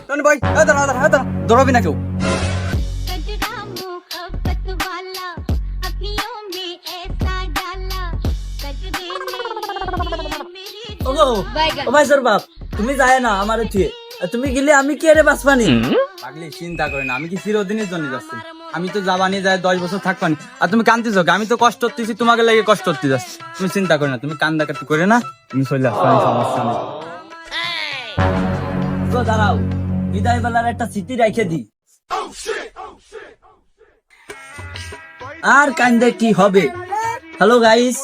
Tony ভাই দৌড়াবি না কেউ। বাপ তুমি যায় না আমার তুমি গেলে আমি কি আরে বাঁচবানি? পাগলি চিন্তা করে না, আমি কি চিরদিনের জন্য যাচ্ছি? আমি তো যাবানি, যায় 10 বছর থাকবানি, আর তুমি কান্দতেছ। আমি তো কষ্ট করতেছি, তোমাকে লেগে কষ্ট করতে যাচ্ছি। তুমি চিন্তা করে না, তুমি কান্দাকাটি করে না, তুমি চলে আসছো, সমস্যা নেই। তো দাঁড়াও, বিদায় বেলার একটা স্মৃতি রেখে দি। আর কান্দে কি হবে? হ্যালো গাইস,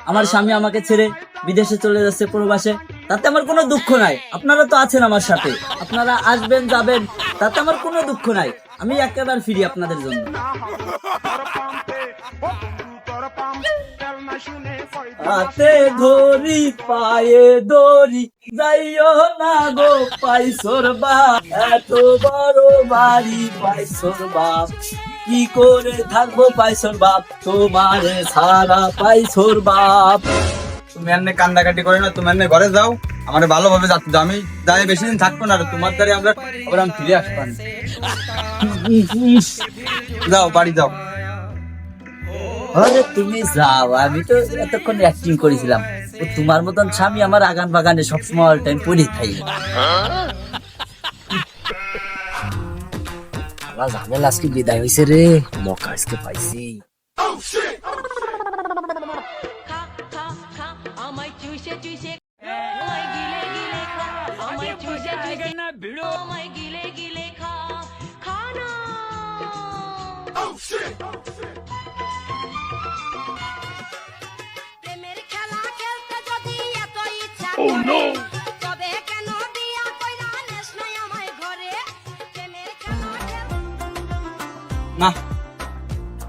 আমার স্বামী আমাকে ছেড়ে বিদেশে চলে যাচ্ছে প্রবাসে। তাতে আমার কোনো দুঃখ নাই, আপনারা তো আছেন আমার সাথে, আপনারা আসবেন যাবেন, তাতে আমার কোনো দুঃখ নাই। আমি একেবারে ফিরি আপনাদের জন্য। হাতে ধরি পায়ে দড়ি, যাইও না গো পাইসোর বাপ, এত বড় বাড়ি পাইসোর বাপ, কি করে থাকবো পাইসোর বাপ, তোমারে সারা পাইসোর বাপ। তুমি এমনি কান্দাকাটি করে না, তুমি এমনি ঘরে যাও, আমার ভালোভাবে যাচ্ছে দাও। আমি যাই বেশি দিন থাকবো না, তোমার দ্বারে আমরা আবার আমি ফিরে আসবো। যাও বাড়ি যাও। আরে তুমি যাও, আমি তো এতক্ষণ অ্যাক্টিং করেছিলাম। তোমার মতন স্বামী আমার আগান বাগানে সবসময় অল টাইম পড়ে থাকি। ঝামেলা আজকে বিদায় হয়েছে রে, মকা আজকে পাইছি। না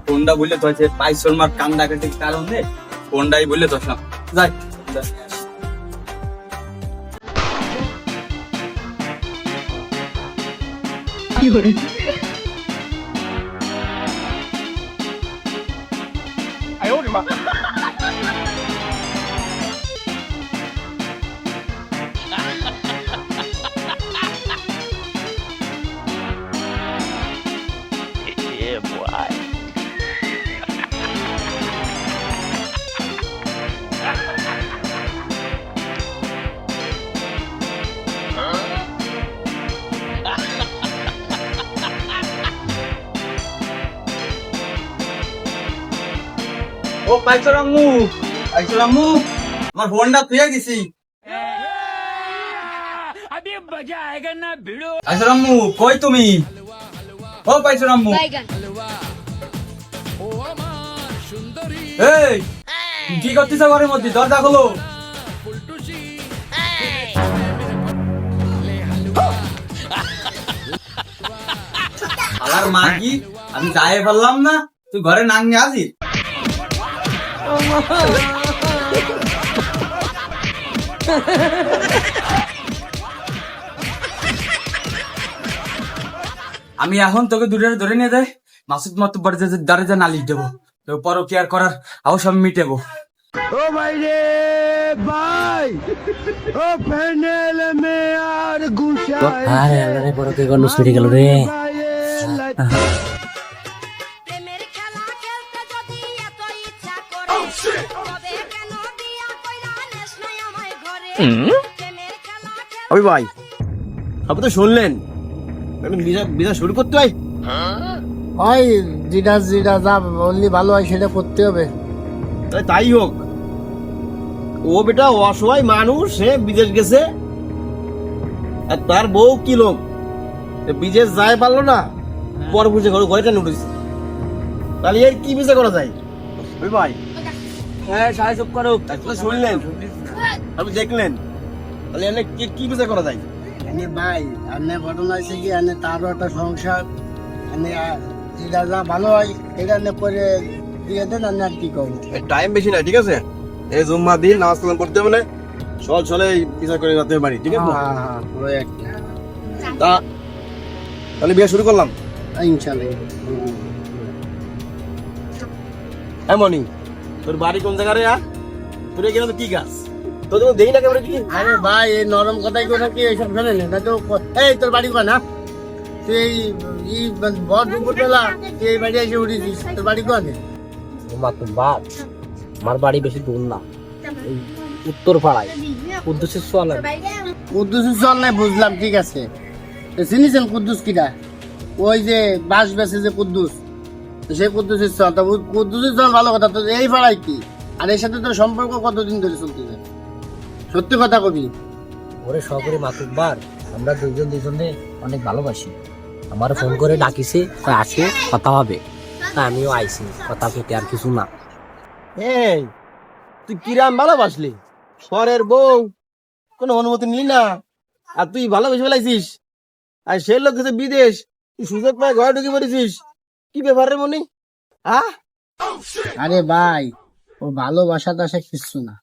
ফোনটা বললে তো পাইসোর মার কান্দাকাটির কারণে ফোনটাই বললে তো না, যাই। ও পাইসোর আম্মু, পাইসোর আম্মু, আমার ফোনটা তুই গেছি। পাইসোর আম্মু কই তুমি? ও পাইসোর আম্মু, এই কি করতেছ ঘরের মধ্যে? দরজা খোলো। আলার মাগি, আমি যাই বললাম না, তুই ঘরে নাঙ্গে আসি। আমি এখন তোকে দূরে ধরে নিয়ে যাই, মাসুদ মাতুব্বার দ্বারে যা নালিশ দেবো, তো পরকিয়ার করার আওয়াজ আমি মিটেবো। ও ভাই রে ভাই, ও প্যানেল মে আর গুছাই, আরে আরে পরকে কোন ছুটি গেল রে। ওই ভাই আপনি তো শুনলেন, বিজা শুরু করতে হয়। ওই যেটা যেটা যা বললি ভালো হয় সেটা করতে হবে। তাই হোক, ও বেটা অসহায় মানুষ, সে বিদেশ গেছে, আর তার বউ কি লোক, বিদেশ যায় পারলো না, পর বুঝে ঘরে নুটেছে, তাহলে এর কি বিচার করা যায়? ওই ভাই হ্যাঁ সাহায্য করো। শুনলেন, আপনি দেখলেন, তাহলে এনে কি বিচার করা যায়? এনে ভাই এনে ঘটনা হয়েছে কি, এনে তারও একটা সংসার, এনে যেটা যা ভালো হয় এটা এনে করে দিয়ে দেন, আমি আর কি করবো। টাইম বেশি নাই, ঠিক আছে? এই জুম্মা দিন নামাজ কালাম পড়তে হবে না, চলে বিচার করে যেতে পারি, ঠিক আছে? ওই একটা তাহলে বিয়ে শুরু করলাম ইনশাল্লাহ। এমনই তোর বাড়ি কোন জায়গায়? তোর এখানে তো কি গাছ তোর তো দেখি না কেমন কি আরে ভাই এই নরম কথাই কথা কি এইসব শোনে না তো এই তোর বাড়ি কোন না তুই এই বড় দুপুর বেলা তুই এই বাড়ি এসে উঠেছিস তোর বাড়ি কোন মাতুব্বার আমার বাড়ি বেশি দূর না এই উত্তর পাড়ায় কুদ্দুসের সোয়াল কুদ্দুসের চল নাই বুঝলাম ঠিক আছে তো চিনিছেন কুদ্দুস কিটা ওই যে বাস বেসে যে কুদ্দুস তো সেই কুদ্দুসের চল তো কুদ্দুসের চল ভালো কথা তো এই পাড়ায় কি আর এর সাথে তোর সম্পর্ক কতদিন ধরে চলতেছে সত্যি কথা কবি ওরে সবরে মাতুব্বার আমরা দুজনে অনেক ভালোবাসি আমার ফোন করে ডাকিছে আসে কথা হবে তা আমিও আইছি কথা কেটে আর কিছু না এই তুই কিরাম ভালোবাসলি পরের বউ কোনো অনুমতি নিলি না আর তুই ভালোবেসে ফেলাইছিস আর সে লোক গেছে বিদেশ তুই সুযোগ পায় ঘরে ঢুকে পড়েছিস কি ব্যাপার রে মনি আরে ভাই ও ভালোবাসা টাসা কিচ্ছু না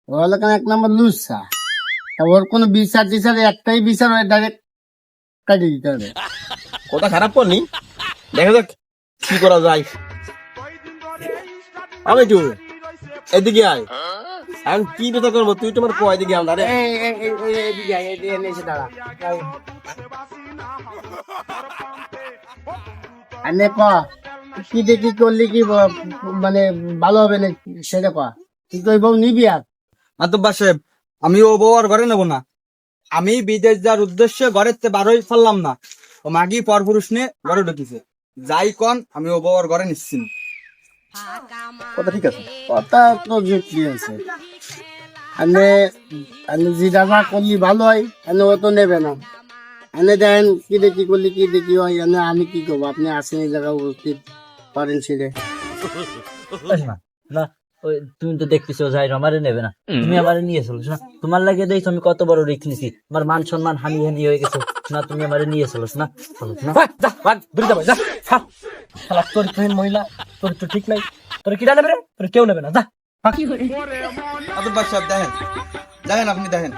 ও হলো কেন এক নম্বর লুচ্ছা ওর কোনো বিচার টিচার একটাই বিচার হয় ডাইরেক্ট কাটিয়ে দিতে হবে কথা খারাপ করনি দেখা যাক কি করা যায় আমি একটু এদিকে আয় আমি কি বেতা করবো তুই তোমার কয় দিকে আমরা রে এদিকে আয়, এদিকে এসে দাঁড়া আনে ক কি দেখি করলি কি মানে ভালো হবে না সেটা ক তুই তো ওই বউ নিবি আর মাতুব্বার সাহেব আমি ও বউ আর ঘরে নেবো না আমি বিদেশ যাওয়ার উদ্দেশ্যে ঘরের থেকে বারোই ফেললাম না ও মাগি পরপুরুষ নিয়ে ঘরে ঢুকিছে যাই কন আমি ও বউ আর ঘরে নিচ্ছি না। কথা ঠিক আছে কথা তো যুক্তি আছে আনে আনে যে দাদা করলি ভালো হয় আনে ও তো নেবে না আনে দেন কি দেখি করলি কি দেখি হয় আনে আমি কি করবো আপনি আসেন এই জায়গা উপস্থিত করেন ছিলে না ওই তুমি তো দেখতেছো যাই আমারে নেবে না তুমি আমারে নিয়ে চলো না তোমার লাগে দেখছো আমি কত বড় রিস্ক নিছি আমার মান সম্মান হানি হানি হয়ে গেছে না তুমি আমারে নিয়ে চলো না চলো না যা ভাগ দূরে যাবে যা শালা তোর তুহিন মহিলা তোর তো ঠিক নাই তোর কিটা নেবে রে তোর কেউ নেবে না যা মাতুব্বার সাহেব দেখেন দেখেন আপনি দেখেন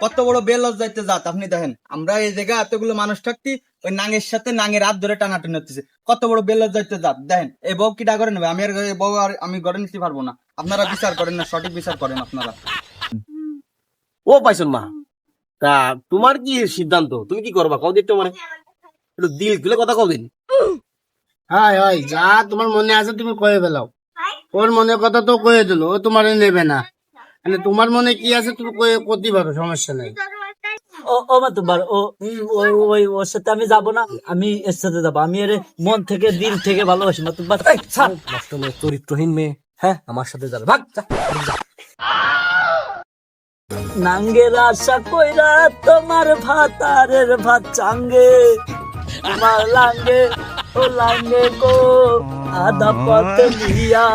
কত বড় বেলজ যাইতে যাত আপনি দেখেন আমরা এই জায়গায় এতগুলো মানুষ থাকতি ওই নাঙের সাথে নাঙের হাত ধরে টানাটানি হচ্ছে কত বড় বেলজ যাইতে যাত দেখেন এই বউ কিটা করে নেবে আমি আর এই বউ আর আমি ঘরে নিতে পারবো না আপনারা বিচার করেন না সঠিক বিচার করেন আপনারা ও পাইছন মা তা তোমার কি সিদ্ধান্ত তুমি কি করবা কও একটু মানে একটু দিল খুলে কথা কও দিন হয় হয় যা তোমার মনে আছে তুমি কয়ে ফেলাও ওর মনের কথা তো কয়ে দিল ও তোমার নেবে না মানে তোমার মনে কি আছে তুমি কয়ে করতে পারো সমস্যা নেই ও মাতুব্বার ওই ওর সাথে আমি যাব না আমি এর সাথে যাবো আমি এর মন থেকে দিল থেকে ভালোবাসি মাতুব্বার নষ্ট মেয়ে চরিত্রহীন মেয়ে হ্যাঁ আমার সাথে যাবে ভাগ যা নাঙ্গের আশা কইরা তোমার ভাতারের ভাত চাঙ্গে তোমার লাঙ্গে ও লাঙ্গে গো আধা পথে দিয়া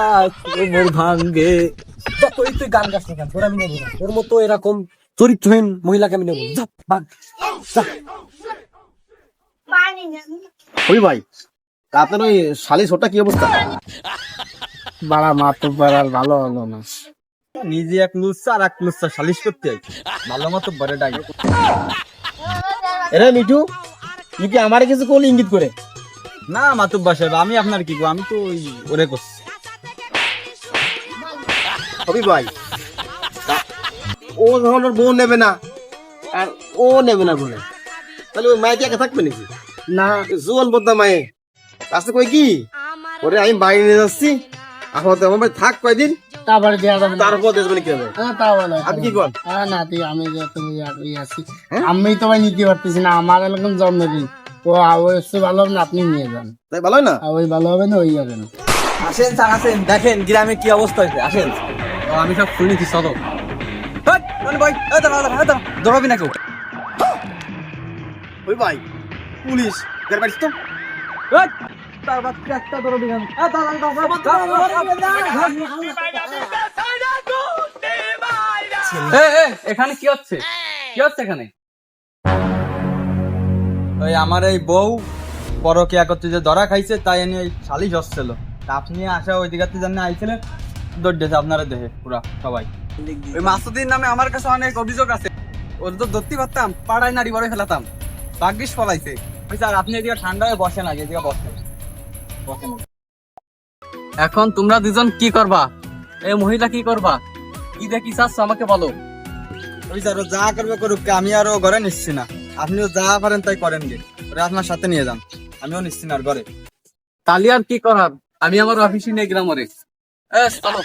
কোমর ভাঙ্গে তুই গান গাছ না কেন তোর আমি নেবো না তোর মতো এরকম চরিত্রহীন মহিলাকে আমি নেবো যা ভাগ যা ওই ভাই তা আপনার ওই শালিশ ওটা কি অবস্থা বাড়া মাত্র বাড়ার ভালো হলো না নিজে এক লুচ্ছা আর এক লুচ্ছা সালিশ করতে হয় ভালো মতো বড় ডাকে এরা মিঠু তুই কি আমার কিছু কোন ইঙ্গিত করে না মাতুব্বার সাহেব আমি আপনার কি আমি তো ওই ওরে করছি হবি ভাই ও যখন ওর বউ নেবে না আর ও নেবে না বলে তাহলে ওই মায়ের কি একা থাকবে নাকি না জোয়ান বদ্দা মায়ে আসতে কই কি ওরে আমি বাইরে নিয়ে যাচ্ছি এখন তো আমার ভাই থাক কয়দিন তারপরে দেওয়া যাবে না তারপর দেশ মানে কি হবে হ্যাঁ তা বলো আপনি কি কর না তুই আমি যে তুমি আছি আমি তো ভাই নিতে পারতেছি না আমার এরকম জন্মদিন ও অবশ্যই ভালো হবে না আপনি নিয়ে যান তাই ভালোই না ওই ভালো হবে না ওই যাবে না আসেন স্যার আসেন দেখেন গ্রামে কি অবস্থা হয়েছে আসেন ও, আমি সব শুনেছি চলো দৌড়াবি না কেউ ওই ভাই পুলিশ ঘর বাড়িস তো এখানে কি হচ্ছে কি হচ্ছে এখানে ওই আমার এই বউ পরকে একত্রে যে ধরা খাইছে তাই এনে ওই শালিশ হচ্ছিল তা আপনি আসা ওই দিকে জানি আইছিলেন দৌড়েছে আপনারা দেখে পুরা সবাই ওই মাসুদ্দিন নামে আমার কাছে অনেক অভিযোগ আছে ওর তো ধরতে পারতাম পাড়ায় নারী বড় ফেলাতাম ভাগ্যিস ফলাইছে ওই স্যার আপনি এদিকে ঠান্ডা হয়ে বসেন আগে এদিকে বসেন এখন তোমরা দুজন কি করবা এই মহিলা কি করবা কি দেখি চাচ্ছ আমাকে বলো। ওই যারো যা করবে করুক, আমি আরো ঘরে নিচ্ছি না। আপনিও যা পারেন তাই করেন গে, ওরা আপনার সাথে নিয়ে যান, আমিও নিচ্ছি না আর ঘরে। তাহলে আর কি করার, আমি আমার অফিসে নিয়ে গেলাম ওরে। চলো।